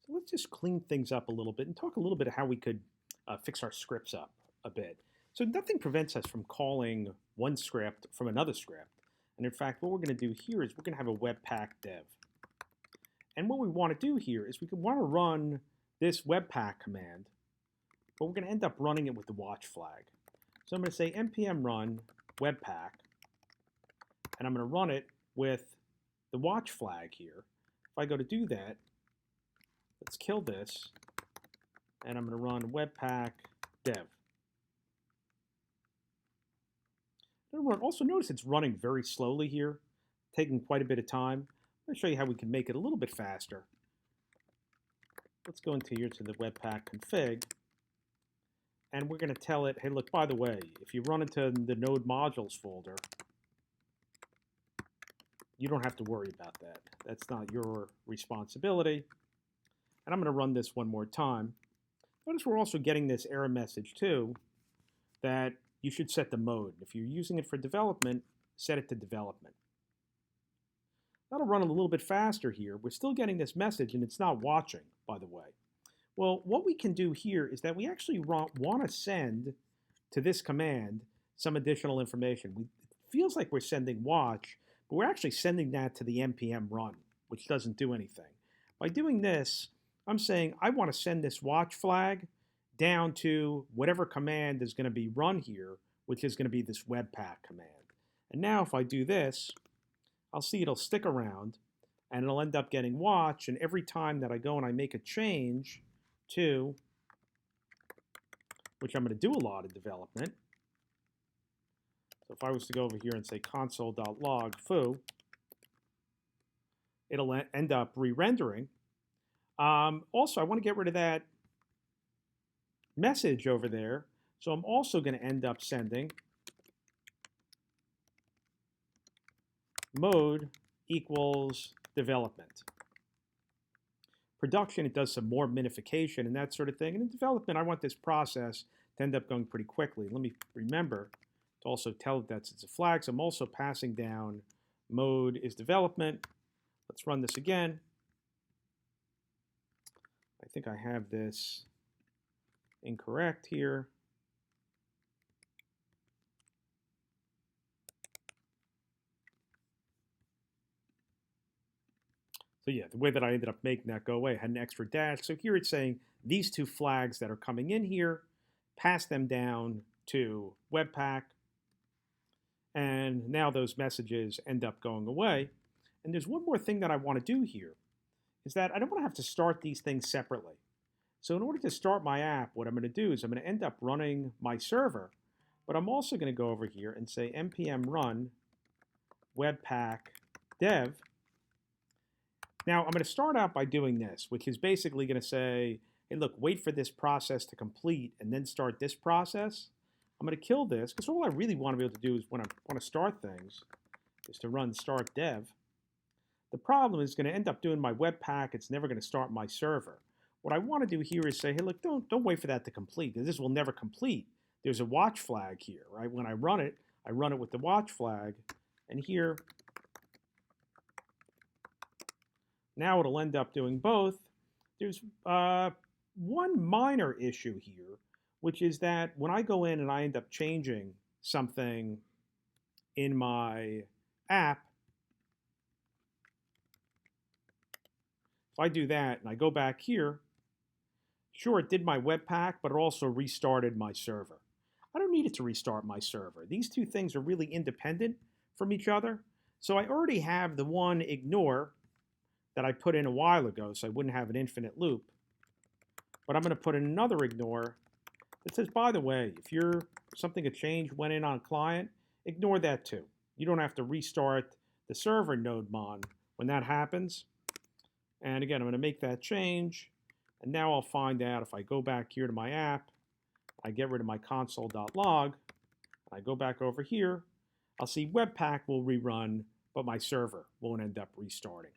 let's just clean things up a little bit and talk a little bit of how we could fix our scripts up a bit. So nothing prevents us from calling one script from another script. And in fact, what we're going to do here is we're going to have a webpack dev. And what we want to do here is we want to run this webpack command, but we're going to end up running it with the watch flag. So I'm going to say npm run webpack, and I'm going to run it with the watch flag here. If I go to do that, let's kill this, and I'm going to run webpack dev. Also notice it's running very slowly here, taking quite a bit of time. I'm going to show you how we can make it a little bit faster. Let's go into here to the webpack config, and we're going to tell it, hey, look, by the way, if you run into the node modules folder, you don't have to worry about that. That's not your responsibility. And I'm going to run this one more time. Notice we're also getting this error message too, that you should set the mode. If you're using it for development, set it to development. That'll run a little bit faster here. We're still getting this message, and it's not watching, by the way. Well, what we can do here is that we actually want to send to this command some additional information. It feels like we're sending watch, but we're actually sending that to the npm run, which doesn't do anything. By doing this, I'm saying I want to send this watch flag down to whatever command is going to be run here, which is going to be this webpack command. And now if I do this, I'll see it'll stick around, and it'll end up getting watch, and every time that I go and I make a change to, which I'm going to do a lot of development, so if I was to go over here and say console.log foo, it'll end up re-rendering. Also, I want to get rid of that message over there, so I'm also going to end up sending mode equals development. Production, it does some more minification and that sort of thing. And in development, I want this process to end up going pretty quickly. Let me remember to also tell it that it's a flag. So I'm also passing down mode is development. Let's run this again. I think I have this incorrect here. So yeah, the way that I ended up making that go away, I had an extra dash. So here it's saying these two flags that are coming in here, pass them down to Webpack, and now those messages end up going away. And there's one more thing that I want to do here, is that I don't want to have to start these things separately. So in order to start my app, what I'm going to do is I'm going to end up running my server, but I'm also going to go over here and say npm run webpack dev. Now I'm going to start out by doing this, which is basically going to say, hey, look, wait for this process to complete and then start this process. I'm going to kill this because all I really want to be able to do is when I want to start things is to run start dev. The problem is going to end up doing my webpack. It's never going to start my server. What I want to do here is say, hey, look, don't wait for that to complete, because this will never complete. There's a watch flag here, right? When I run it with the watch flag, and here, now it'll end up doing both. There's one minor issue here, which is that when I go in and I end up changing something in my app, if I do that and I go back here, sure, it did my webpack, but it also restarted my server. I don't need it to restart my server. These two things are really independent from each other. So I already have the one ignore that I put in a while ago, so I wouldn't have an infinite loop. But I'm going to put in another ignore that says, by the way, if something a change went in on client, ignore that too. You don't have to restart the server node mon when that happens. And again, I'm going to make that change. And now I'll find out if I go back here to my app, I get rid of my console.log, I go back over here, I'll see Webpack will rerun, but my server won't end up restarting.